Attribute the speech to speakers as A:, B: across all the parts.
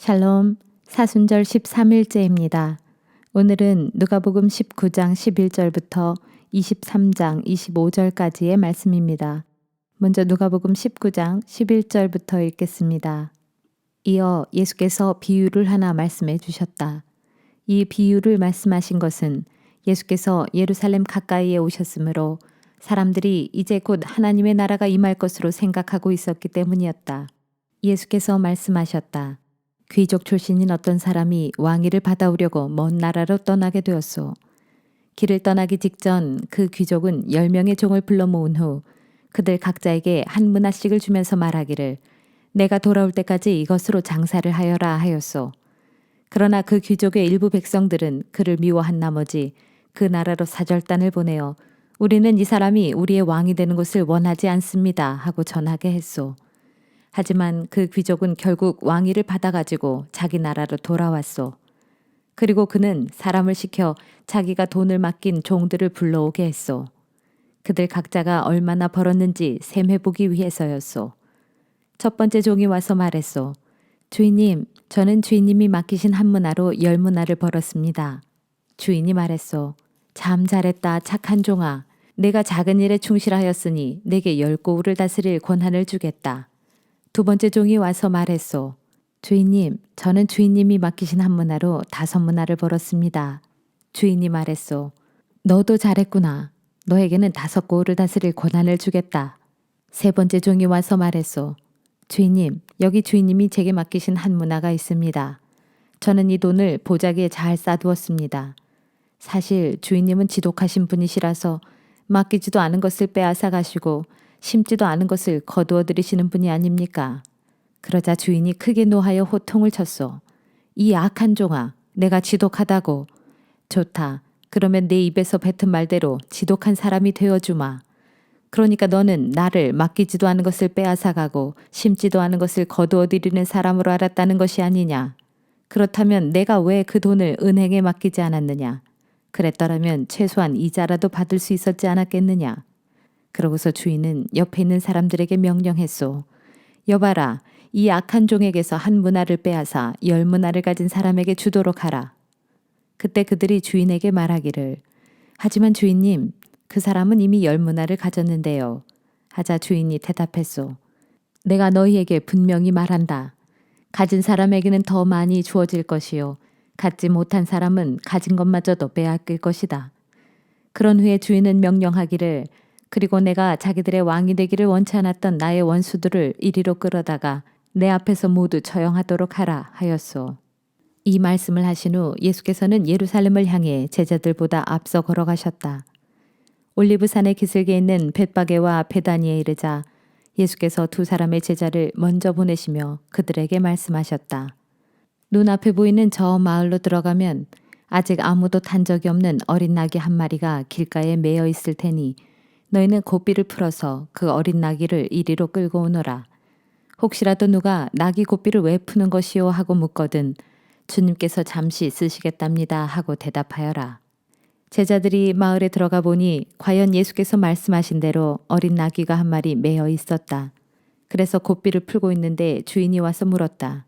A: 샬롬, 사순절 13일째입니다. 오늘은 누가복음 19장 11절부터 23장 25절까지의 말씀입니다. 먼저 누가복음 19장 11절부터 읽겠습니다. 이어 예수께서 비유를 하나 말씀해 주셨다. 이 비유를 말씀하신 것은 예수께서 예루살렘 가까이에 오셨으므로 사람들이 이제 곧 하나님의 나라가 임할 것으로 생각하고 있었기 때문이었다. 예수께서 말씀하셨다. 귀족 출신인 어떤 사람이 왕위를 받아오려고 먼 나라로 떠나게 되었소. 길을 떠나기 직전 그 귀족은 10명의 종을 불러 모은 후 그들 각자에게 한 문화씩을 주면서 말하기를 내가 돌아올 때까지 이것으로 장사를 하여라 하였소. 그러나 그 귀족의 일부 백성들은 그를 미워한 나머지 그 나라로 사절단을 보내어 우리는 이 사람이 우리의 왕이 되는 것을 원하지 않습니다 하고 전하게 했소. 하지만 그 귀족은 결국 왕위를 받아가지고 자기 나라로 돌아왔소. 그리고 그는 사람을 시켜 자기가 돈을 맡긴 종들을 불러오게 했소. 그들 각자가 얼마나 벌었는지 셈해보기 위해서였소. 첫 번째 종이 와서 말했소. 주인님, 저는 주인님이 맡기신 한 문화로 10문화를 벌었습니다. 주인이 말했소. 참 잘했다 착한 종아. 내가 작은 일에 충실하였으니 내게 10고울을 다스릴 권한을 주겠다. 두 번째 종이 와서 말했소. 주인님, 저는 주인님이 맡기신 한 문화로 5문화를 벌었습니다. 주인이 말했소. 너도 잘했구나. 너에게는 5고울을 다스릴 권한을 주겠다. 세 번째 종이 와서 말했소. 주인님, 여기 주인님이 제게 맡기신 한 문화가 있습니다. 저는 이 돈을 보자기에 잘 싸두었습니다. 사실 주인님은 지독하신 분이시라서 맡기지도 않은 것을 빼앗아 가시고 심지도 않은 것을 거두어 들이시는 분이 아닙니까? 그러자 주인이 크게 노하여 호통을 쳤소. 이 악한 종아, 내가 지독하다고. 좋다. 그러면 내 입에서 뱉은 말대로 지독한 사람이 되어주마. 그러니까 너는 나를 맡기지도 않은 것을 빼앗아가고 심지도 않은 것을 거두어 들이는 사람으로 알았다는 것이 아니냐. 그렇다면 내가 왜 그 돈을 은행에 맡기지 않았느냐. 그랬더라면 최소한 이자라도 받을 수 있었지 않았겠느냐. 그러고서 주인은 옆에 있는 사람들에게 명령했소. 여봐라, 이 악한 종에게서 한 문화를 빼앗아 10문화를 가진 사람에게 주도록 하라. 그때 그들이 주인에게 말하기를 하지만 주인님, 그 사람은 이미 10문화를 가졌는데요. 하자 주인이 대답했소. 내가 너희에게 분명히 말한다. 가진 사람에게는 더 많이 주어질 것이요. 갖지 못한 사람은 가진 것마저도 빼앗길 것이다. 그런 후에 주인은 명령하기를 그리고 내가 자기들의 왕이 되기를 원치 않았던 나의 원수들을 이리로 끌어다가 내 앞에서 모두 처형하도록 하라 하였소. 이 말씀을 하신 후 예수께서는 예루살렘을 향해 제자들보다 앞서 걸어가셨다. 올리브산의 기슭에 있는 벳바게와 베다니에 이르자 예수께서 두 사람의 제자를 먼저 보내시며 그들에게 말씀하셨다. 눈앞에 보이는 저 마을로 들어가면 아직 아무도 탄 적이 없는 어린 나귀 한 마리가 길가에 매여 있을 테니 너희는 고삐를 풀어서 그 어린 나귀를 이리로 끌고 오너라. 혹시라도 누가 나귀 고삐를 왜 푸는 것이요 하고 묻거든 주님께서 잠시 쓰시겠답니다 하고 대답하여라. 제자들이 마을에 들어가 보니 과연 예수께서 말씀하신 대로 어린 나귀가 한 마리 매여 있었다. 그래서 고삐를 풀고 있는데 주인이 와서 물었다.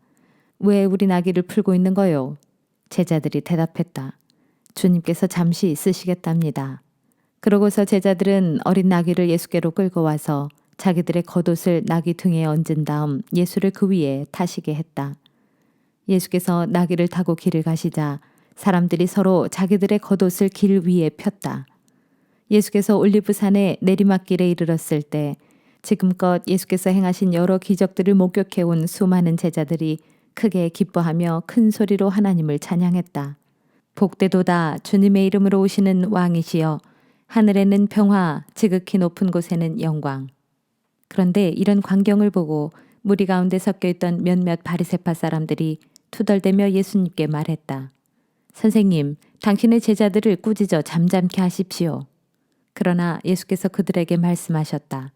A: 왜 우리 나귀를 풀고 있는 거요? 제자들이 대답했다. 주님께서 잠시 쓰시겠답니다. 그러고서 제자들은 어린 나귀를 예수께로 끌고 와서 자기들의 겉옷을 나귀 등에 얹은 다음 예수를 그 위에 타시게 했다. 예수께서 나귀를 타고 길을 가시자 사람들이 서로 자기들의 겉옷을 길 위에 폈다. 예수께서 올리브산의 내리막길에 이르렀을 때 지금껏 예수께서 행하신 여러 기적들을 목격해온 수많은 제자들이 크게 기뻐하며 큰 소리로 하나님을 찬양했다. 복되도다 주님의 이름으로 오시는 왕이시여 하늘에는 평화 지극히 높은 곳에는 영광. 그런데 이런 광경을 보고 무리 가운데 섞여 있던 몇몇 바리새파 사람들이 투덜대며 예수님께 말했다. 선생님, 당신의 제자들을 꾸짖어 잠잠케 하십시오. 그러나 예수께서 그들에게 말씀하셨다.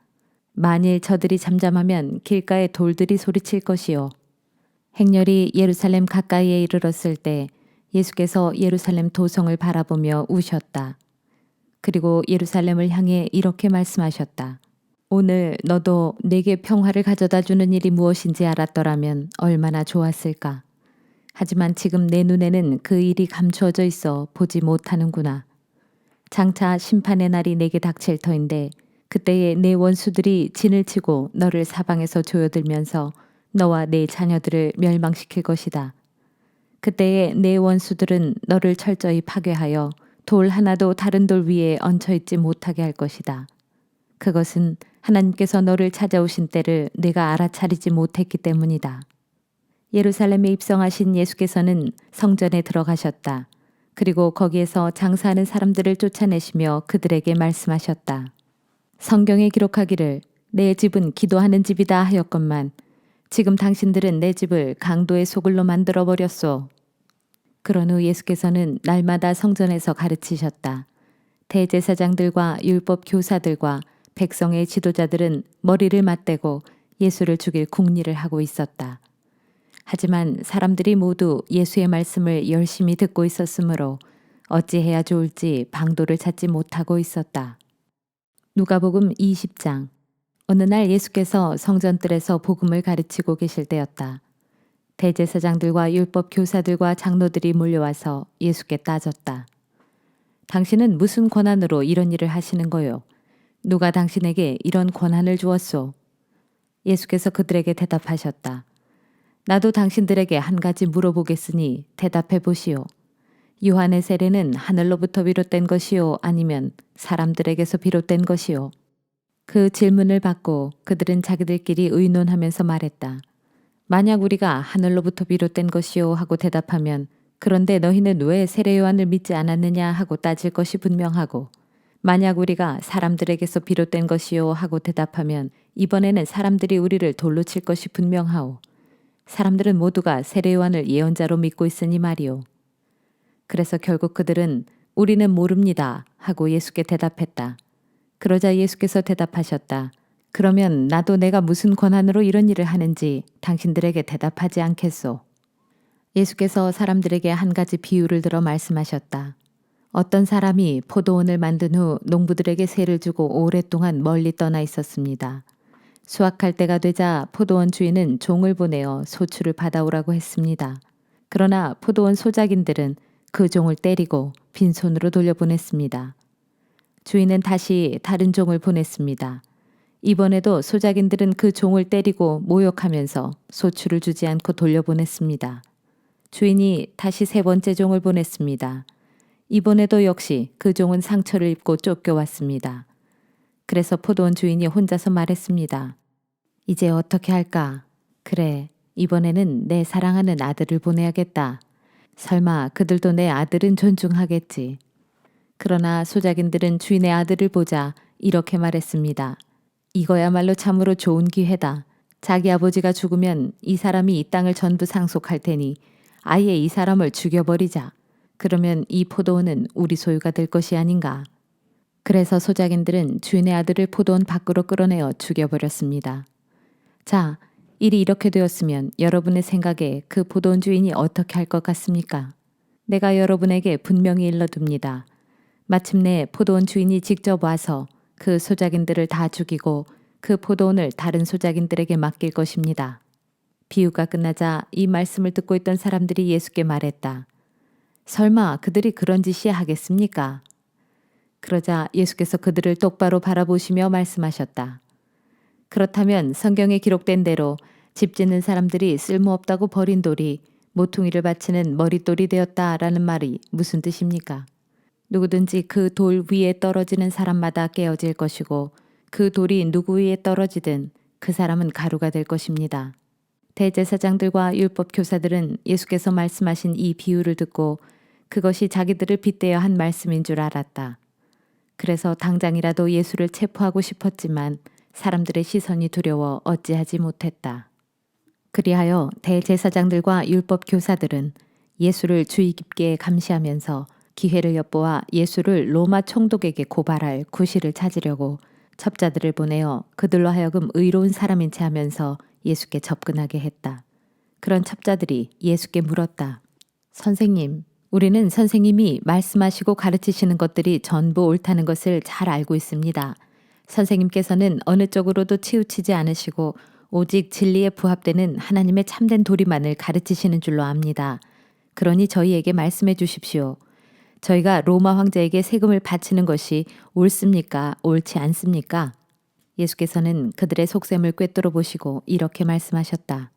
A: 만일 저들이 잠잠하면 길가에 돌들이 소리칠 것이요. 행렬이 예루살렘 가까이에 이르렀을 때 예수께서 예루살렘 도성을 바라보며 우셨다. 그리고 예루살렘을 향해 이렇게 말씀하셨다. 오늘 너도 내게 평화를 가져다 주는 일이 무엇인지 알았더라면 얼마나 좋았을까. 하지만 지금 내 눈에는 그 일이 감추어져 있어 보지 못하는구나. 장차 심판의 날이 내게 닥칠 터인데 그때에 내 원수들이 진을 치고 너를 사방에서 조여들면서 너와 내 자녀들을 멸망시킬 것이다. 그때에 내 원수들은 너를 철저히 파괴하여 돌 하나도 다른 돌 위에 얹혀있지 못하게 할 것이다. 그것은 하나님께서 너를 찾아오신 때를 내가 알아차리지 못했기 때문이다. 예루살렘에 입성하신 예수께서는 성전에 들어가셨다. 그리고 거기에서 장사하는 사람들을 쫓아내시며 그들에게 말씀하셨다. 성경에 기록하기를 내 집은 기도하는 집이다 하였건만 지금 당신들은 내 집을 강도의 소굴로 만들어 버렸소. 그런 후 예수께서는 날마다 성전에서 가르치셨다. 대제사장들과 율법 교사들과 백성의 지도자들은 머리를 맞대고 예수를 죽일 궁리를 하고 있었다. 하지만 사람들이 모두 예수의 말씀을 열심히 듣고 있었으므로 어찌해야 좋을지 방도를 찾지 못하고 있었다. 누가복음 20장. 어느 날 예수께서 성전뜰에서 복음을 가르치고 계실 때였다. 대제사장들과 율법 교사들과 장로들이 몰려와서 예수께 따졌다. 당신은 무슨 권한으로 이런 일을 하시는 거요? 누가 당신에게 이런 권한을 주었소? 예수께서 그들에게 대답하셨다. 나도 당신들에게 한 가지 물어보겠으니 대답해 보시오. 요한의 세례는 하늘로부터 비롯된 것이요 아니면 사람들에게서 비롯된 것이요? 그 질문을 받고 그들은 자기들끼리 의논하면서 말했다. 만약 우리가 하늘로부터 비롯된 것이요 하고 대답하면 그런데 너희는 왜 세례 요한을 믿지 않았느냐 하고 따질 것이 분명하고 만약 우리가 사람들에게서 비롯된 것이요 하고 대답하면 이번에는 사람들이 우리를 돌로 칠 것이 분명하오. 사람들은 모두가 세례 요한을 예언자로 믿고 있으니 말이오. 그래서 결국 그들은 우리는 모릅니다 하고 예수께 대답했다. 그러자 예수께서 대답하셨다. 그러면 나도 내가 무슨 권한으로 이런 일을 하는지 당신들에게 대답하지 않겠소. 예수께서 사람들에게 한 가지 비유를 들어 말씀하셨다. 어떤 사람이 포도원을 만든 후 농부들에게 세를 주고 오랫동안 멀리 떠나 있었습니다. 수확할 때가 되자 포도원 주인은 종을 보내어 소출을 받아오라고 했습니다. 그러나 포도원 소작인들은 그 종을 때리고 빈손으로 돌려보냈습니다. 주인은 다시 다른 종을 보냈습니다. 이번에도 소작인들은 그 종을 때리고 모욕하면서 소출을 주지 않고 돌려보냈습니다. 주인이 다시 세 번째 종을 보냈습니다. 이번에도 역시 그 종은 상처를 입고 쫓겨왔습니다. 그래서 포도원 주인이 혼자서 말했습니다. 이제 어떻게 할까? 그래, 이번에는 내 사랑하는 아들을 보내야겠다. 설마 그들도 내 아들은 존중하겠지. 그러나 소작인들은 주인의 아들을 보자 이렇게 말했습니다. 이거야말로 참으로 좋은 기회다. 자기 아버지가 죽으면 이 사람이 이 땅을 전부 상속할 테니 아예 이 사람을 죽여버리자. 그러면 이 포도원은 우리 소유가 될 것이 아닌가. 그래서 소작인들은 주인의 아들을 포도원 밖으로 끌어내어 죽여버렸습니다. 자, 일이 이렇게 되었으면 여러분의 생각에 그 포도원 주인이 어떻게 할 것 같습니까? 내가 여러분에게 분명히 일러둡니다. 마침내 포도원 주인이 직접 와서 그 소작인들을 다 죽이고 그 포도원을 다른 소작인들에게 맡길 것입니다. 비유가 끝나자 이 말씀을 듣고 있던 사람들이 예수께 말했다. 설마 그들이 그런 짓이야 하겠습니까? 그러자 예수께서 그들을 똑바로 바라보시며 말씀하셨다. 그렇다면 성경에 기록된 대로 집 짓는 사람들이 쓸모없다고 버린 돌이 모퉁이를 바치는 머릿돌이 되었다라는 말이 무슨 뜻입니까? 누구든지 그 돌 위에 떨어지는 사람마다 깨어질 것이고 그 돌이 누구 위에 떨어지든 그 사람은 가루가 될 것입니다. 대제사장들과 율법 교사들은 예수께서 말씀하신 이 비유를 듣고 그것이 자기들을 빗대어 한 말씀인 줄 알았다. 그래서 당장이라도 예수를 체포하고 싶었지만 사람들의 시선이 두려워 어찌하지 못했다. 그리하여 대제사장들과 율법 교사들은 예수를 주의 깊게 감시하면서 기회를 엿보아 예수를 로마 총독에게 고발할 구실을 찾으려고 첩자들을 보내어 그들로 하여금 의로운 사람인 체 하면서 예수께 접근하게 했다. 그런 첩자들이 예수께 물었다. 선생님, 우리는 선생님이 말씀하시고 가르치시는 것들이 전부 옳다는 것을 잘 알고 있습니다. 선생님께서는 어느 쪽으로도 치우치지 않으시고 오직 진리에 부합되는 하나님의 참된 도리만을 가르치시는 줄로 압니다. 그러니 저희에게 말씀해 주십시오. 저희가 로마 황제에게 세금을 바치는 것이 옳습니까? 옳지 않습니까? 예수께서는 그들의 속셈을 꿰뚫어 보시고 이렇게 말씀하셨다.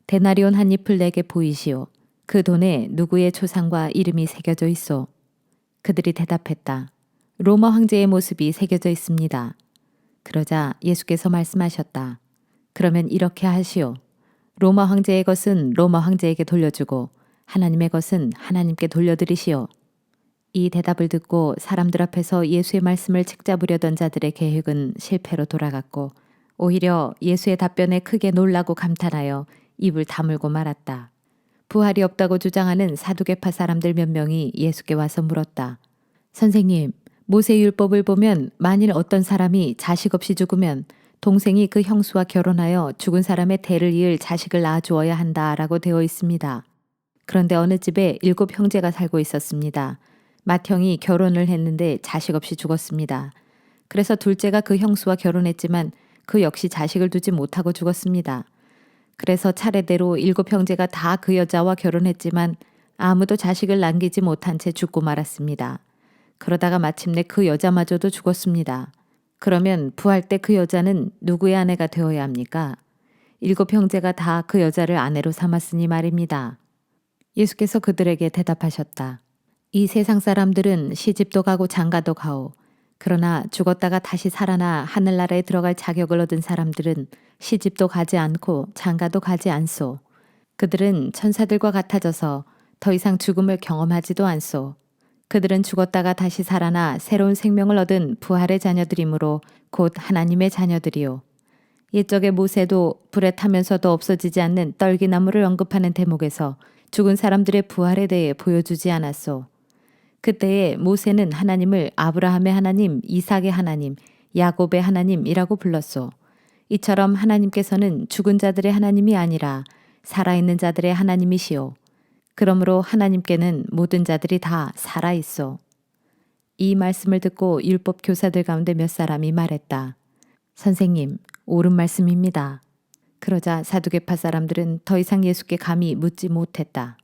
A: 데나리온 한 잎을 내게 보이시오. 그 돈에 누구의 초상과 이름이 새겨져 있소? 그들이 대답했다. 로마 황제의 모습이 새겨져 있습니다. 그러자 예수께서 말씀하셨다. 그러면 이렇게 하시오. 로마 황제의 것은 로마 황제에게 돌려주고 하나님의 것은 하나님께 돌려드리시오. 이 대답을 듣고 사람들 앞에서 예수의 말씀을 책잡으려던 자들의 계획은 실패로 돌아갔고 오히려 예수의 답변에 크게 놀라고 감탄하여 입을 다물고 말았다. 부활이 없다고 주장하는 사두개파 사람들 몇 명이 예수께 와서 물었다. 선생님, 모세율법을 보면 만일 어떤 사람이 자식 없이 죽으면 동생이 그 형수와 결혼하여 죽은 사람의 대를 이을 자식을 낳아주어야 한다라고 되어 있습니다. 그런데 어느 집에 7 형제가 살고 있었습니다. 맏형이 결혼을 했는데 자식 없이 죽었습니다. 그래서 둘째가 그 형수와 결혼했지만 그 역시 자식을 두지 못하고 죽었습니다. 그래서 차례대로 7 형제가 다 그 여자와 결혼했지만 아무도 자식을 남기지 못한 채 죽고 말았습니다. 그러다가 마침내 그 여자마저도 죽었습니다. 그러면 부활 때 그 여자는 누구의 아내가 되어야 합니까? 7 형제가 다 그 여자를 아내로 삼았으니 말입니다. 예수께서 그들에게 대답하셨다. 이 세상 사람들은 시집도 가고 장가도 가오. 그러나 죽었다가 다시 살아나 하늘나라에 들어갈 자격을 얻은 사람들은 시집도 가지 않고 장가도 가지 않소. 그들은 천사들과 같아져서 더 이상 죽음을 경험하지도 않소. 그들은 죽었다가 다시 살아나 새로운 생명을 얻은 부활의 자녀들이므로 곧 하나님의 자녀들이요. 옛적의 모세도 불에 타면서도 없어지지 않는 떨기나무를 언급하는 대목에서 죽은 사람들의 부활에 대해 보여주지 않았소. 그때에 모세는 하나님을 아브라함의 하나님, 이삭의 하나님, 야곱의 하나님이라고 불렀소. 이처럼 하나님께서는 죽은 자들의 하나님이 아니라 살아있는 자들의 하나님이시오. 그러므로 하나님께는 모든 자들이 다 살아있소. 이 말씀을 듣고 율법 교사들 가운데 몇 사람이 말했다. 선생님, 옳은 말씀입니다. 그러자 사두개파 사람들은 더 이상 예수께 감히 묻지 못했다.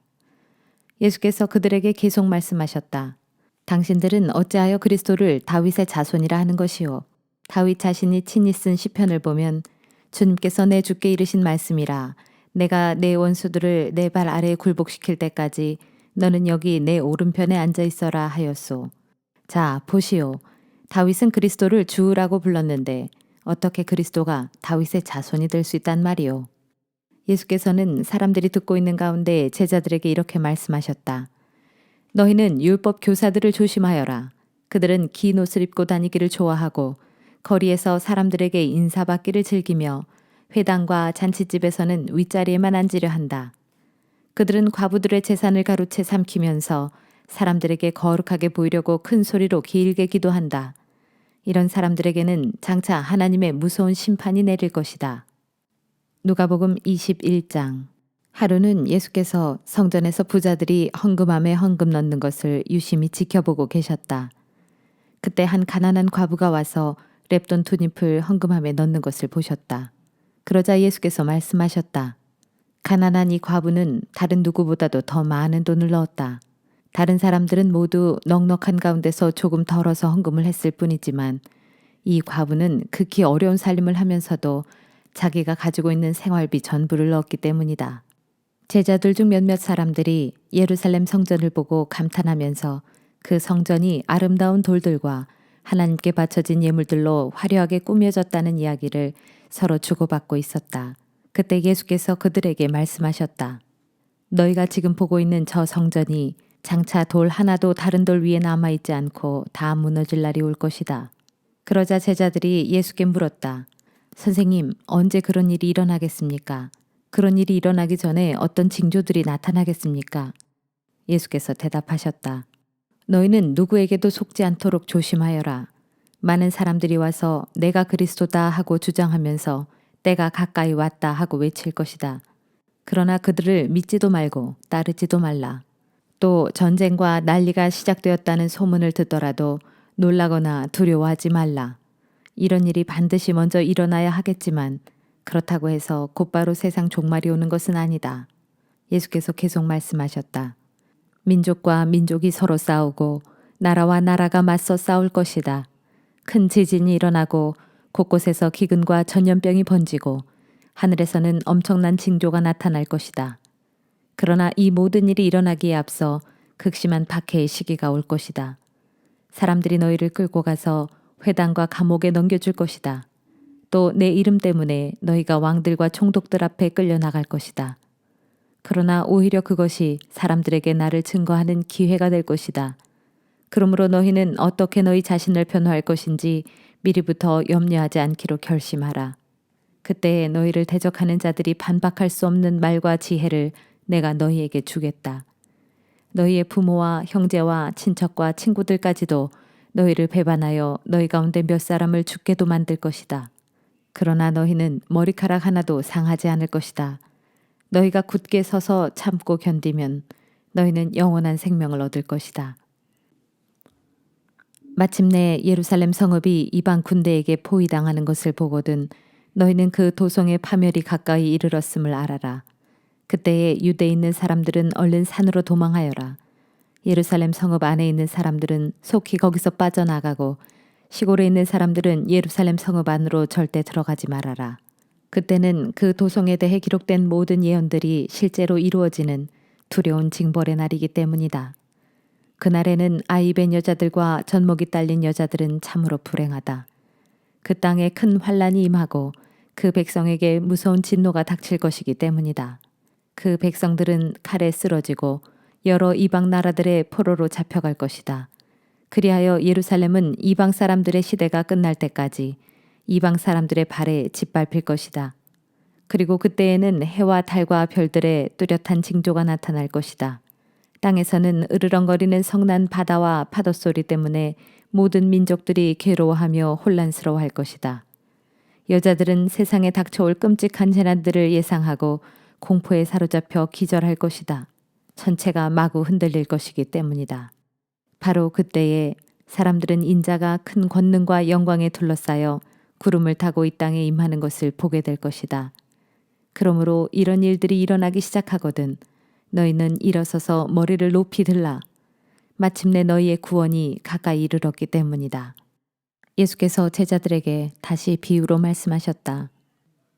A: 예수께서 그들에게 계속 말씀하셨다. 당신들은 어찌하여 그리스도를 다윗의 자손이라 하는 것이요. 다윗 자신이 친히 쓴 시편을 보면 주님께서 내 주께 이르신 말씀이라. 내가 내 원수들을 내 발 아래에 굴복시킬 때까지 너는 여기 내 오른편에 앉아 있어라 하였소. 자, 보시오. 다윗은 그리스도를 주라고 불렀는데 어떻게 그리스도가 다윗의 자손이 될 수 있단 말이오. 예수께서는 사람들이 듣고 있는 가운데 제자들에게 이렇게 말씀하셨다. 너희는 율법 교사들을 조심하여라. 그들은 긴 옷을 입고 다니기를 좋아하고 거리에서 사람들에게 인사받기를 즐기며 회당과 잔치집에서는 윗자리에만 앉으려 한다. 그들은 과부들의 재산을 가로채 삼키면서 사람들에게 거룩하게 보이려고 큰 소리로 길게 기도한다. 이런 사람들에게는 장차 하나님의 무서운 심판이 내릴 것이다. 누가복음 21장. 하루는 예수께서 성전에서 부자들이 헌금함에 헌금 넣는 것을 유심히 지켜보고 계셨다. 그때 한 가난한 과부가 와서 렙돈 2잎을 헌금함에 넣는 것을 보셨다. 그러자 예수께서 말씀하셨다. 가난한 이 과부는 다른 누구보다도 더 많은 돈을 넣었다. 다른 사람들은 모두 넉넉한 가운데서 조금 덜어서 헌금을 했을 뿐이지만 이 과부는 극히 어려운 살림을 하면서도 자기가 가지고 있는 생활비 전부를 넣었기 때문이다. 제자들 중 몇몇 사람들이 예루살렘 성전을 보고 감탄하면서 그 성전이 아름다운 돌들과 하나님께 바쳐진 예물들로 화려하게 꾸며졌다는 이야기를 서로 주고받고 있었다. 그때 예수께서 그들에게 말씀하셨다. 너희가 지금 보고 있는 저 성전이 장차 돌 하나도 다른 돌 위에 남아있지 않고 다 무너질 날이 올 것이다. 그러자 제자들이 예수께 물었다. 선생님, 언제 그런 일이 일어나겠습니까? 그런 일이 일어나기 전에 어떤 징조들이 나타나겠습니까? 예수께서 대답하셨다. 너희는 누구에게도 속지 않도록 조심하여라. 많은 사람들이 와서 내가 그리스도다 하고 주장하면서 때가 가까이 왔다 하고 외칠 것이다. 그러나 그들을 믿지도 말고 따르지도 말라. 또 전쟁과 난리가 시작되었다는 소문을 듣더라도 놀라거나 두려워하지 말라. 이런 일이 반드시 먼저 일어나야 하겠지만 그렇다고 해서 곧바로 세상 종말이 오는 것은 아니다. 예수께서 계속 말씀하셨다. 민족과 민족이 서로 싸우고 나라와 나라가 맞서 싸울 것이다. 큰 지진이 일어나고 곳곳에서 기근과 전염병이 번지고 하늘에서는 엄청난 징조가 나타날 것이다. 그러나 이 모든 일이 일어나기에 앞서 극심한 박해의 시기가 올 것이다. 사람들이 너희를 끌고 가서 회당과 감옥에 넘겨줄 것이다. 또 내 이름 때문에 너희가 왕들과 총독들 앞에 끌려나갈 것이다. 그러나 오히려 그것이 사람들에게 나를 증거하는 기회가 될 것이다. 그러므로 너희는 어떻게 너희 자신을 변호할 것인지 미리부터 염려하지 않기로 결심하라. 그때에 너희를 대적하는 자들이 반박할 수 없는 말과 지혜를 내가 너희에게 주겠다. 너희의 부모와 형제와 친척과 친구들까지도 너희를 배반하여 너희 가운데 몇 사람을 죽게도 만들 것이다. 그러나 너희는 머리카락 하나도 상하지 않을 것이다. 너희가 굳게 서서 참고 견디면 너희는 영원한 생명을 얻을 것이다. 마침내 예루살렘 성읍이 이방 군대에게 포위당하는 것을 보거든 너희는 그 도성의 파멸이 가까이 이르렀음을 알아라. 그때에 유대에 있는 사람들은 얼른 산으로 도망하여라. 예루살렘 성읍 안에 있는 사람들은 속히 거기서 빠져나가고 시골에 있는 사람들은 예루살렘 성읍 안으로 절대 들어가지 말아라. 그때는 그 도성에 대해 기록된 모든 예언들이 실제로 이루어지는 두려운 징벌의 날이기 때문이다. 그날에는 아이 뵌 여자들과 젖먹이 딸린 여자들은 참으로 불행하다. 그 땅에 큰 환란이 임하고 그 백성에게 무서운 진노가 닥칠 것이기 때문이다. 그 백성들은 칼에 쓰러지고 여러 이방 나라들의 포로로 잡혀갈 것이다. 그리하여 예루살렘은 이방 사람들의 시대가 끝날 때까지 이방 사람들의 발에 짓밟힐 것이다. 그리고 그때에는 해와 달과 별들의 뚜렷한 징조가 나타날 것이다. 땅에서는 으르렁거리는 성난 바다와 파도 소리 때문에 모든 민족들이 괴로워하며 혼란스러워할 것이다. 여자들은 세상에 닥쳐올 끔찍한 재난들을 예상하고 공포에 사로잡혀 기절할 것이다. 전체가 마구 흔들릴 것이기 때문이다. 바로 그때에 사람들은 인자가 큰 권능과 영광에 둘러싸여 구름을 타고 이 땅에 임하는 것을 보게 될 것이다. 그러므로 이런 일들이 일어나기 시작하거든 너희는 일어서서 머리를 높이 들라. 마침내 너희의 구원이 가까이 이르렀기 때문이다. 예수께서 제자들에게 다시 비유로 말씀하셨다.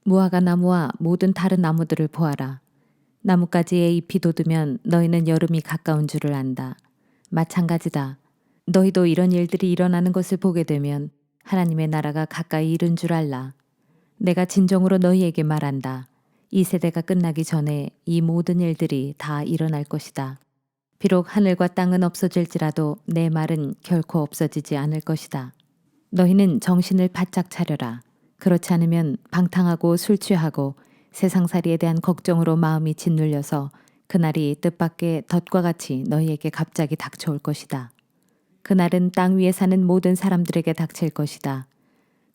A: 무화과 나무와 모든 다른 나무들을 보아라. 나뭇가지에 잎이 돋으면 너희는 여름이 가까운 줄을 안다. 마찬가지다. 너희도 이런 일들이 일어나는 것을 보게 되면 하나님의 나라가 가까이 이른 줄 알라. 내가 진정으로 너희에게 말한다. 이 세대가 끝나기 전에 이 모든 일들이 다 일어날 것이다. 비록 하늘과 땅은 없어질지라도 내 말은 결코 없어지지 않을 것이다. 너희는 정신을 바짝 차려라. 그렇지 않으면 방탕하고 술 취하고 세상살이에 대한 걱정으로 마음이 짓눌려서 그날이 뜻밖의 덫과 같이 너희에게 갑자기 닥쳐올 것이다. 그날은 땅 위에 사는 모든 사람들에게 닥칠 것이다.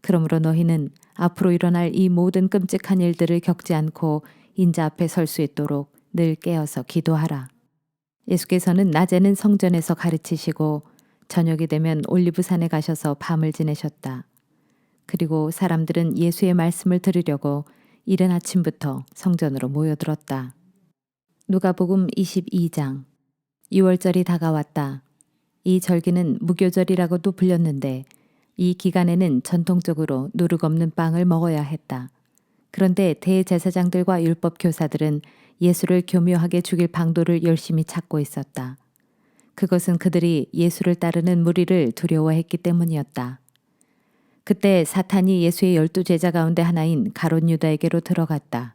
A: 그러므로 너희는 앞으로 일어날 이 모든 끔찍한 일들을 겪지 않고 인자 앞에 설 수 있도록 늘 깨어서 기도하라. 예수께서는 낮에는 성전에서 가르치시고 저녁이 되면 올리브산에 가셔서 밤을 지내셨다. 그리고 사람들은 예수의 말씀을 들으려고 이른 아침부터 성전으로 모여들었다. 누가복음 22장. 6월절이 다가왔다. 이 절기는 무교절이라고도 불렸는데 이 기간에는 전통적으로 누룩 없는 빵을 먹어야 했다. 그런데 대제사장들과 율법 교사들은 예수를 교묘하게 죽일 방도를 열심히 찾고 있었다. 그것은 그들이 예수를 따르는 무리를 두려워했기 때문이었다. 그때 사탄이 예수의 12제자 가운데 하나인 가룟 유다에게로 들어갔다.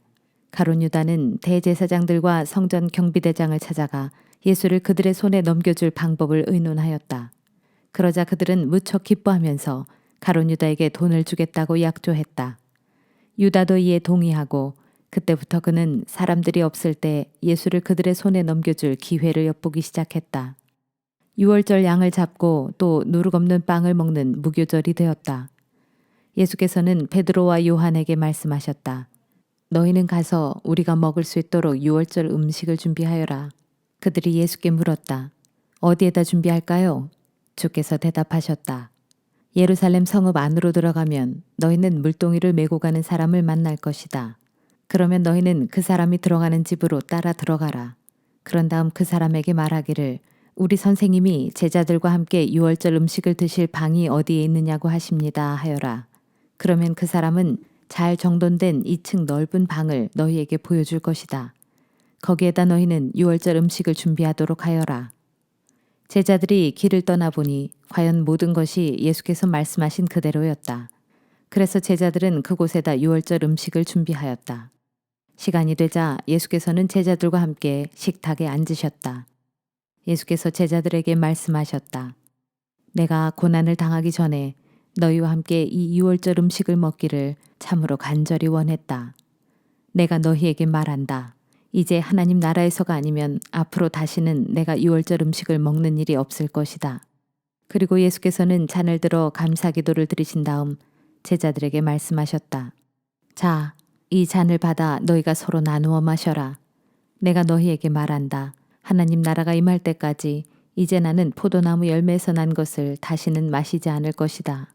A: 가룟 유다는 대제사장들과 성전 경비대장을 찾아가 예수를 그들의 손에 넘겨줄 방법을 의논하였다. 그러자 그들은 무척 기뻐하면서 가룟 유다에게 돈을 주겠다고 약조했다. 유다도 이에 동의하고 그때부터 그는 사람들이 없을 때 예수를 그들의 손에 넘겨줄 기회를 엿보기 시작했다. 6월절 양을 잡고 또 누룩 없는 빵을 먹는 무교절이 되었다. 예수께서는 베드로와 요한에게 말씀하셨다. 너희는 가서 우리가 먹을 수 있도록 6월절 음식을 준비하여라. 그들이 예수께 물었다. 어디에다 준비할까요? 주께서 대답하셨다. 예루살렘 성읍 안으로 들어가면 너희는 물동이를 메고 가는 사람을 만날 것이다. 그러면 너희는 그 사람이 들어가는 집으로 따라 들어가라. 그런 다음 그 사람에게 말하기를 우리 선생님이 제자들과 함께 유월절 음식을 드실 방이 어디에 있느냐고 하십니다 하여라. 그러면 그 사람은 잘 정돈된 2층 넓은 방을 너희에게 보여줄 것이다. 거기에다 너희는 유월절 음식을 준비하도록 하여라. 제자들이 길을 떠나보니 과연 모든 것이 예수께서 말씀하신 그대로였다. 그래서 제자들은 그곳에다 유월절 음식을 준비하였다. 시간이 되자 예수께서는 제자들과 함께 식탁에 앉으셨다. 예수께서 제자들에게 말씀하셨다. 내가 고난을 당하기 전에 너희와 함께 이 유월절 음식을 먹기를 참으로 간절히 원했다. 내가 너희에게 말한다. 이제 하나님 나라에서가 아니면 앞으로 다시는 내가 유월절 음식을 먹는 일이 없을 것이다. 그리고 예수께서는 잔을 들어 감사 기도를 드리신 다음 제자들에게 말씀하셨다. 자, 이 잔을 받아 너희가 서로 나누어 마셔라. 내가 너희에게 말한다. 하나님 나라가 임할 때까지 이제 나는 포도나무 열매에서 난 것을 다시는 마시지 않을 것이다.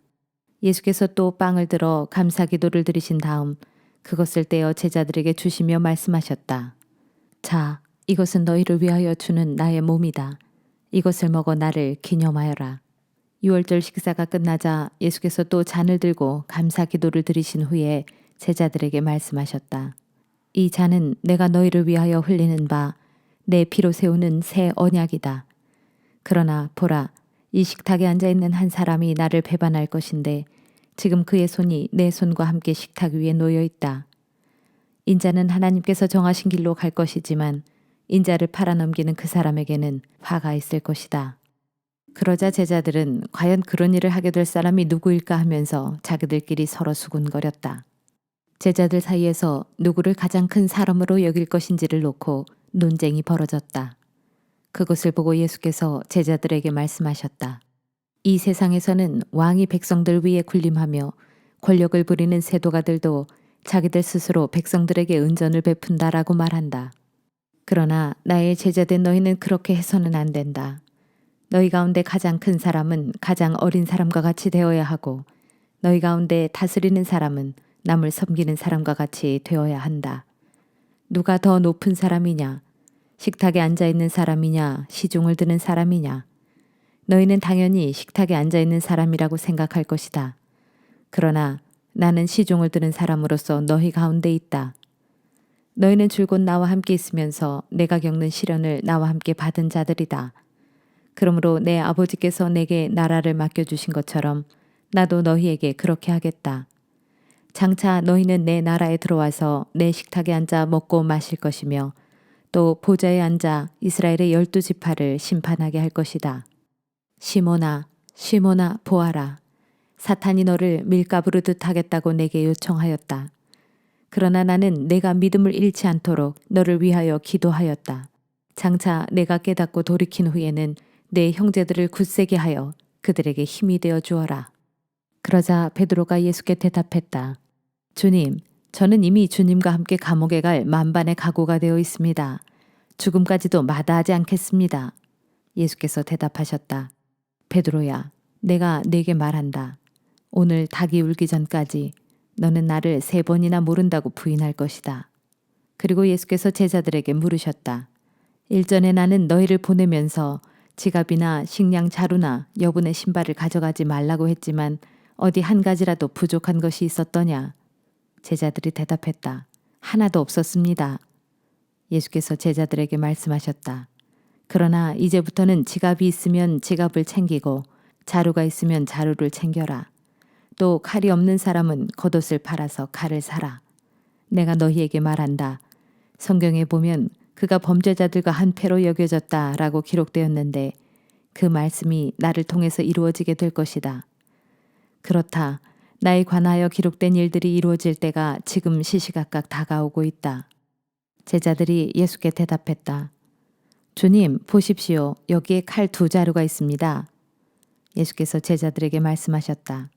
A: 예수께서 또 빵을 들어 감사 기도를 드리신 다음 그것을 떼어 제자들에게 주시며 말씀하셨다. 자, 이것은 너희를 위하여 주는 나의 몸이다. 이것을 먹어 나를 기념하여라. 유월절 식사가 끝나자 예수께서 또 잔을 들고 감사 기도를 드리신 후에 제자들에게 말씀하셨다. 이 잔은 내가 너희를 위하여 흘리는 바 내 피로 세우는 새 언약이다. 그러나 보라, 이 식탁에 앉아있는 한 사람이 나를 배반할 것인데 지금 그의 손이 내 손과 함께 식탁 위에 놓여 있다. 인자는 하나님께서 정하신 길로 갈 것이지만 인자를 팔아넘기는 그 사람에게는 화가 있을 것이다. 그러자 제자들은 과연 그런 일을 하게 될 사람이 누구일까 하면서 자기들끼리 서로 수군거렸다. 제자들 사이에서 누구를 가장 큰 사람으로 여길 것인지를 놓고 논쟁이 벌어졌다. 그것을 보고 예수께서 제자들에게 말씀하셨다. 이 세상에서는 왕이 백성들 위에 군림하며 권력을 부리는 세도가들도 자기들 스스로 백성들에게 은전을 베푼다라고 말한다. 그러나 나의 제자된 너희는 그렇게 해서는 안 된다. 너희 가운데 가장 큰 사람은 가장 어린 사람과 같이 되어야 하고 너희 가운데 다스리는 사람은 남을 섬기는 사람과 같이 되어야 한다. 누가 더 높은 사람이냐? 식탁에 앉아있는 사람이냐? 시중을 드는 사람이냐? 너희는 당연히 식탁에 앉아있는 사람이라고 생각할 것이다. 그러나 나는 시중을 드는 사람으로서 너희 가운데 있다. 너희는 줄곧 나와 함께 있으면서 내가 겪는 시련을 나와 함께 받은 자들이다. 그러므로 내 아버지께서 내게 나라를 맡겨주신 것처럼 나도 너희에게 그렇게 하겠다. 장차 너희는 내 나라에 들어와서 내 식탁에 앉아 먹고 마실 것이며 또 보좌에 앉아 이스라엘의 12지파를 심판하게 할 것이다. 시몬아, 시몬아 보아라. 사탄이 너를 밀가부르듯 하겠다고 내게 요청하였다. 그러나 나는 내가 믿음을 잃지 않도록 너를 위하여 기도하였다. 장차 내가 깨닫고 돌이킨 후에는 내 형제들을 굳세게 하여 그들에게 힘이 되어 주어라. 그러자 베드로가 예수께 대답했다. 주님, 저는 이미 주님과 함께 감옥에 갈 만반의 각오가 되어 있습니다. 죽음까지도 마다하지 않겠습니다. 예수께서 대답하셨다. 베드로야, 내가 네게 말한다. 오늘 닭이 울기 전까지 너는 나를 3번이나 모른다고 부인할 것이다. 그리고 예수께서 제자들에게 물으셨다. 일전에 나는 너희를 보내면서 지갑이나 식량 자루나 여분의 신발을 가져가지 말라고 했지만 어디 한 가지라도 부족한 것이 있었더냐? 제자들이 대답했다. 하나도 없었습니다. 예수께서 제자들에게 말씀하셨다. 그러나 이제부터는 지갑이 있으면 지갑을 챙기고 자루가 있으면 자루를 챙겨라. 또 칼이 없는 사람은 겉옷을 팔아서 칼을 사라. 내가 너희에게 말한다. 성경에 보면 그가 범죄자들과 한패로 여겨졌다라고 기록되었는데 그 말씀이 나를 통해서 이루어지게 될 것이다. 그렇다. 나에 관하여 기록된 일들이 이루어질 때가 지금 시시각각 다가오고 있다. 제자들이 예수께 대답했다. 주님, 보십시오. 여기에 칼 2자루가 있습니다. 예수께서 제자들에게 말씀하셨다.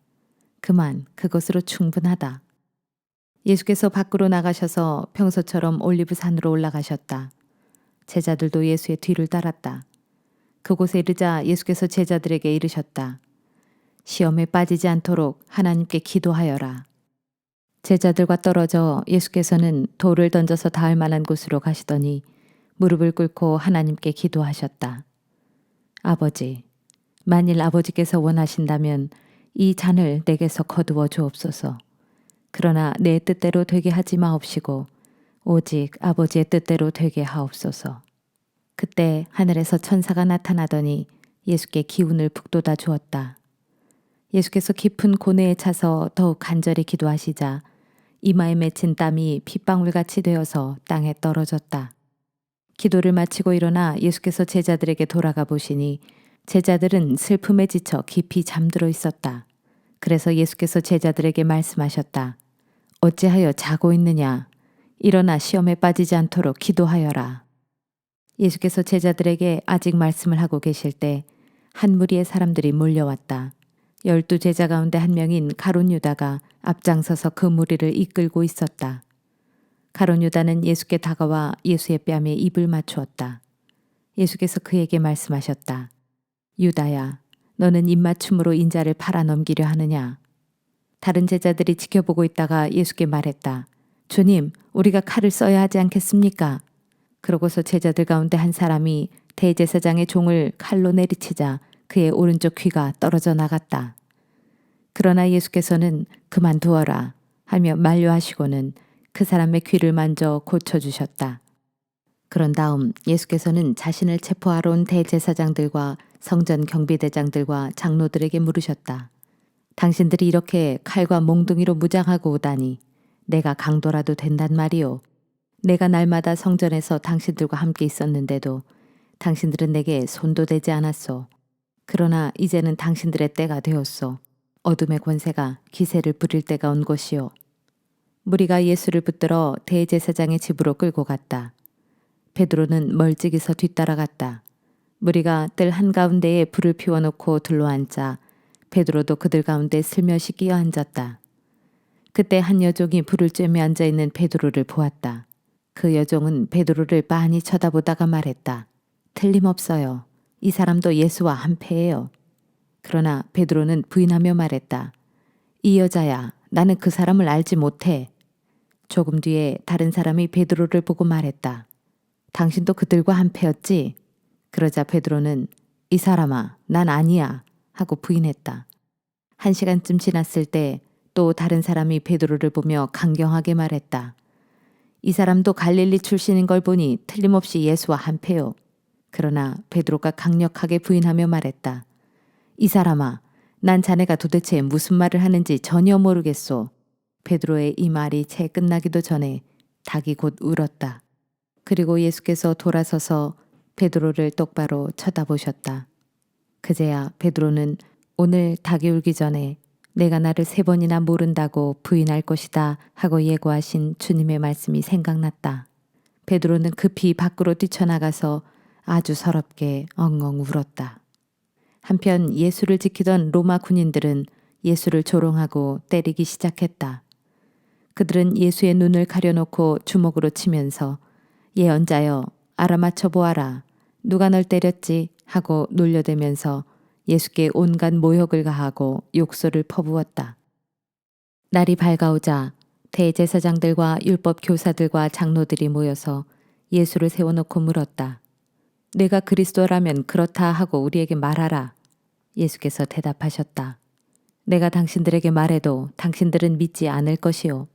A: 그만, 그것으로 충분하다. 예수께서 밖으로 나가셔서 평소처럼 올리브산으로 올라가셨다. 제자들도 예수의 뒤를 따랐다. 그곳에 이르자 예수께서 제자들에게 이르셨다. 시험에 빠지지 않도록 하나님께 기도하여라. 제자들과 떨어져 예수께서는 돌을 던져서 닿을 만한 곳으로 가시더니 무릎을 꿇고 하나님께 기도하셨다. 아버지, 만일 아버지께서 원하신다면 이 잔을 내게서 거두어 주옵소서. 그러나 내 뜻대로 되게 하지 마옵시고 오직 아버지의 뜻대로 되게 하옵소서. 그때 하늘에서 천사가 나타나더니 예수께 기운을 북돋아 주었다. 예수께서 깊은 고뇌에 차서 더욱 간절히 기도하시자 이마에 맺힌 땀이 핏방울같이 되어서 땅에 떨어졌다. 기도를 마치고 일어나 예수께서 제자들에게 돌아가 보시니 제자들은 슬픔에 지쳐 깊이 잠들어 있었다. 그래서 예수께서 제자들에게 말씀하셨다. 어찌하여 자고 있느냐? 일어나 시험에 빠지지 않도록 기도하여라. 예수께서 제자들에게 아직 말씀을 하고 계실 때 한 무리의 사람들이 몰려왔다. 12 제자 가운데 한 명인 가룟 유다가 앞장서서 그 무리를 이끌고 있었다. 가룟 유다는 예수께 다가와 예수의 뺨에 입을 맞추었다. 예수께서 그에게 말씀하셨다. 유다야, 너는 입맞춤으로 인자를 팔아넘기려 하느냐? 다른 제자들이 지켜보고 있다가 예수께 말했다. 주님, 우리가 칼을 써야 하지 않겠습니까? 그러고서 제자들 가운데 한 사람이 대제사장의 종을 칼로 내리치자 그의 오른쪽 귀가 떨어져 나갔다. 그러나 예수께서는 그만두어라 하며 만류하시고는 그 사람의 귀를 만져 고쳐주셨다. 그런 다음 예수께서는 자신을 체포하러 온 대제사장들과 성전 경비대장들과 장로들에게 물으셨다. 당신들이 이렇게 칼과 몽둥이로 무장하고 오다니 내가 강도라도 된단 말이오. 내가 날마다 성전에서 당신들과 함께 있었는데도 당신들은 내게 손도 대지 않았소. 그러나 이제는 당신들의 때가 되었소. 어둠의 권세가 기세를 부릴 때가 온 것이오. 무리가 예수를 붙들어 대제사장의 집으로 끌고 갔다. 베드로는 멀찍이서 뒤따라갔다. 무리가 뜰 한가운데에 불을 피워놓고 둘러앉자 베드로도 그들 가운데 슬며시 끼어 앉았다. 그때 한 여종이 불을 쬐며 앉아있는 베드로를 보았다. 그 여종은 베드로를 빤히 쳐다보다가 말했다. 틀림없어요. 이 사람도 예수와 한패예요. 그러나 베드로는 부인하며 말했다. 이 여자야, 나는 그 사람을 알지 못해. 조금 뒤에 다른 사람이 베드로를 보고 말했다. 당신도 그들과 한패였지? 그러자 베드로는 이 사람아, 난 아니야 하고 부인했다. 1시간쯤 지났을 때 또 다른 사람이 베드로를 보며 강경하게 말했다. 이 사람도 갈릴리 출신인 걸 보니 틀림없이 예수와 한패요. 그러나 베드로가 강력하게 부인하며 말했다. 이 사람아, 난 자네가 도대체 무슨 말을 하는지 전혀 모르겠소. 베드로의 이 말이 채 끝나기도 전에 닭이 곧 울었다. 그리고 예수께서 돌아서서 베드로를 똑바로 쳐다보셨다. 그제야 베드로는 오늘 닭이 울기 전에 내가 나를 3번이나 모른다고 부인할 것이다 하고 예고하신 주님의 말씀이 생각났다. 베드로는 급히 밖으로 뛰쳐나가서 아주 서럽게 엉엉 울었다. 한편 예수를 지키던 로마 군인들은 예수를 조롱하고 때리기 시작했다. 그들은 예수의 눈을 가려놓고 주먹으로 치면서 예언자여 알아맞혀 보아라. 누가 널 때렸지? 하고 놀려대면서 예수께 온갖 모욕을 가하고 욕설을 퍼부었다. 날이 밝아오자 대제사장들과 율법 교사들과 장로들이 모여서 예수를 세워놓고 물었다. 내가 그리스도라면 그렇다 하고 우리에게 말하라. 예수께서 대답하셨다. 내가 당신들에게 말해도 당신들은 믿지 않을 것이요.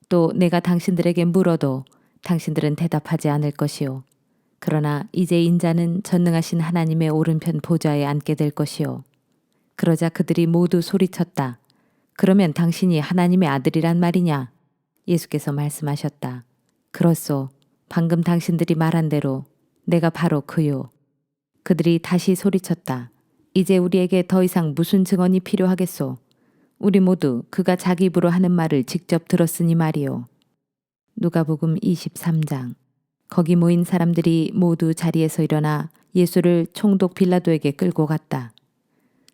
A: 또 내가 당신들에게 물어도 당신들은 대답하지 않을 것이요. 그러나 이제 인자는 전능하신 하나님의 오른편 보좌에 앉게 될 것이요. 그러자 그들이 모두 소리쳤다. 그러면 당신이 하나님의 아들이란 말이냐? 예수께서 말씀하셨다. 그렇소. 방금 당신들이 말한 대로 내가 바로 그요. 그들이 다시 소리쳤다. 이제 우리에게 더 이상 무슨 증언이 필요하겠소? 우리 모두 그가 자기 입으로 하는 말을 직접 들었으니 말이요. 누가복음 23장. 거기 모인 사람들이 모두 자리에서 일어나 예수를 총독 빌라도에게 끌고 갔다.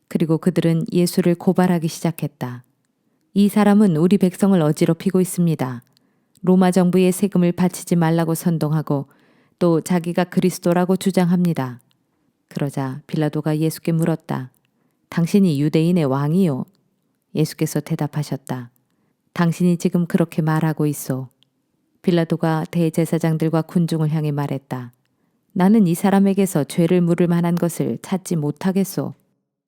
A: 그리고 그들은 예수를 고발하기 시작했다. 이 사람은 우리 백성을 어지럽히고 있습니다. 로마 정부의 세금을 바치지 말라고 선동하고 또 자기가 그리스도라고 주장합니다. 그러자 빌라도가 예수께 물었다. 당신이 유대인의 왕이요? 예수께서 대답하셨다. 당신이 지금 그렇게 말하고 있소. 빌라도가 대제사장들과 군중을 향해 말했다. 나는 이 사람에게서 죄를 물을 만한 것을 찾지 못하겠소.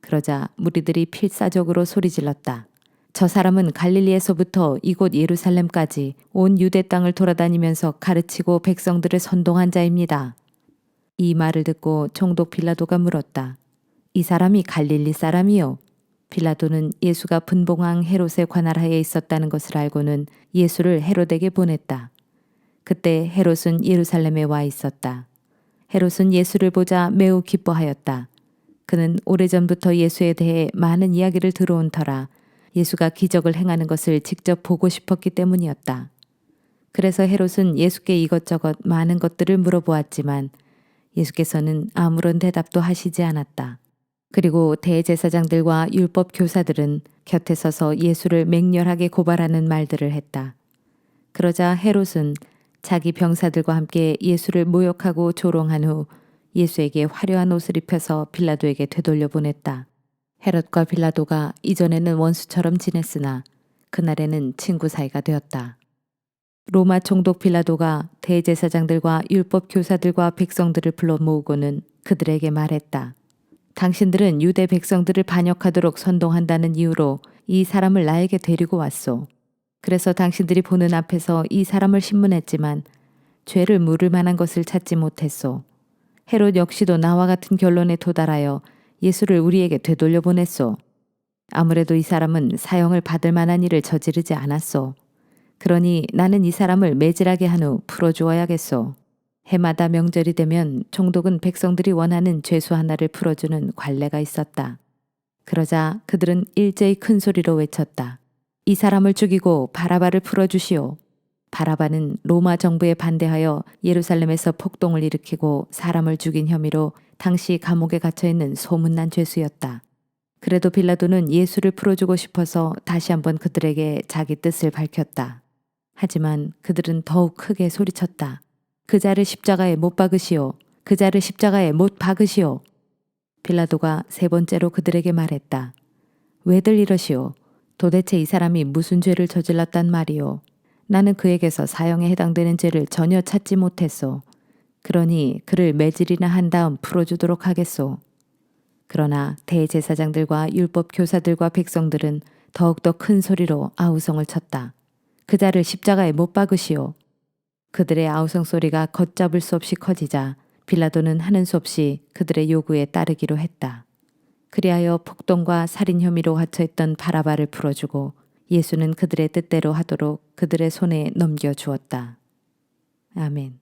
A: 그러자 무리들이 필사적으로 소리질렀다. 저 사람은 갈릴리에서부터 이곳 예루살렘까지 온 유대 땅을 돌아다니면서 가르치고 백성들을 선동한 자입니다. 이 말을 듣고 총독 빌라도가 물었다. 이 사람이 갈릴리 사람이요? 빌라도는 예수가 분봉왕 헤롯의 관할하에 있었다는 것을 알고는 예수를 헤롯에게 보냈다. 그때 헤롯은 예루살렘에 와 있었다. 헤롯은 예수를 보자 매우 기뻐하였다. 그는 오래전부터 예수에 대해 많은 이야기를 들어온 터라 예수가 기적을 행하는 것을 직접 보고 싶었기 때문이었다. 그래서 헤롯은 예수께 이것저것 많은 것들을 물어보았지만 예수께서는 아무런 대답도 하시지 않았다. 그리고 대제사장들과 율법 교사들은 곁에 서서 예수를 맹렬하게 고발하는 말들을 했다. 그러자 헤롯은 자기 병사들과 함께 예수를 모욕하고 조롱한 후 예수에게 화려한 옷을 입혀서 빌라도에게 되돌려 보냈다. 헤롯과 빌라도가 이전에는 원수처럼 지냈으나 그날에는 친구 사이가 되었다. 로마 총독 빌라도가 대제사장들과 율법 교사들과 백성들을 불러 모으고는 그들에게 말했다. 당신들은 유대 백성들을 반역하도록 선동한다는 이유로 이 사람을 나에게 데리고 왔소. 그래서 당신들이 보는 앞에서 이 사람을 신문했지만 죄를 물을 만한 것을 찾지 못했소. 헤롯 역시도 나와 같은 결론에 도달하여 예수를 우리에게 되돌려 보냈소. 아무래도 이 사람은 사형을 받을 만한 일을 저지르지 않았소. 그러니 나는 이 사람을 매질하게 한 후 풀어주어야겠소. 해마다 명절이 되면 총독은 백성들이 원하는 죄수 하나를 풀어주는 관례가 있었다. 그러자 그들은 일제히 큰 소리로 외쳤다. 이 사람을 죽이고 바라바를 풀어주시오. 바라바는 로마 정부에 반대하여 예루살렘에서 폭동을 일으키고 사람을 죽인 혐의로 당시 감옥에 갇혀있는 소문난 죄수였다. 그래도 빌라도는 예수를 풀어주고 싶어서 다시 한번 그들에게 자기 뜻을 밝혔다. 하지만 그들은 더욱 크게 소리쳤다. 그 자를 십자가에 못 박으시오. 그 자를 십자가에 못 박으시오. 빌라도가 세 번째로 그들에게 말했다. 왜들 이러시오. 도대체 이 사람이 무슨 죄를 저질렀단 말이오. 나는 그에게서 사형에 해당되는 죄를 전혀 찾지 못했소. 그러니 그를 매질이나 한 다음 풀어주도록 하겠소. 그러나 대제사장들과 율법 교사들과 백성들은 더욱더 큰 소리로 아우성을 쳤다. 그 자를 십자가에 못 박으시오. 그들의 아우성 소리가 걷잡을 수 없이 커지자 빌라도는 하는 수 없이 그들의 요구에 따르기로 했다. 그리하여 폭동과 살인 혐의로 갇혀있던 바라바를 풀어주고 예수는 그들의 뜻대로 하도록 그들의 손에 넘겨주었다. 아멘.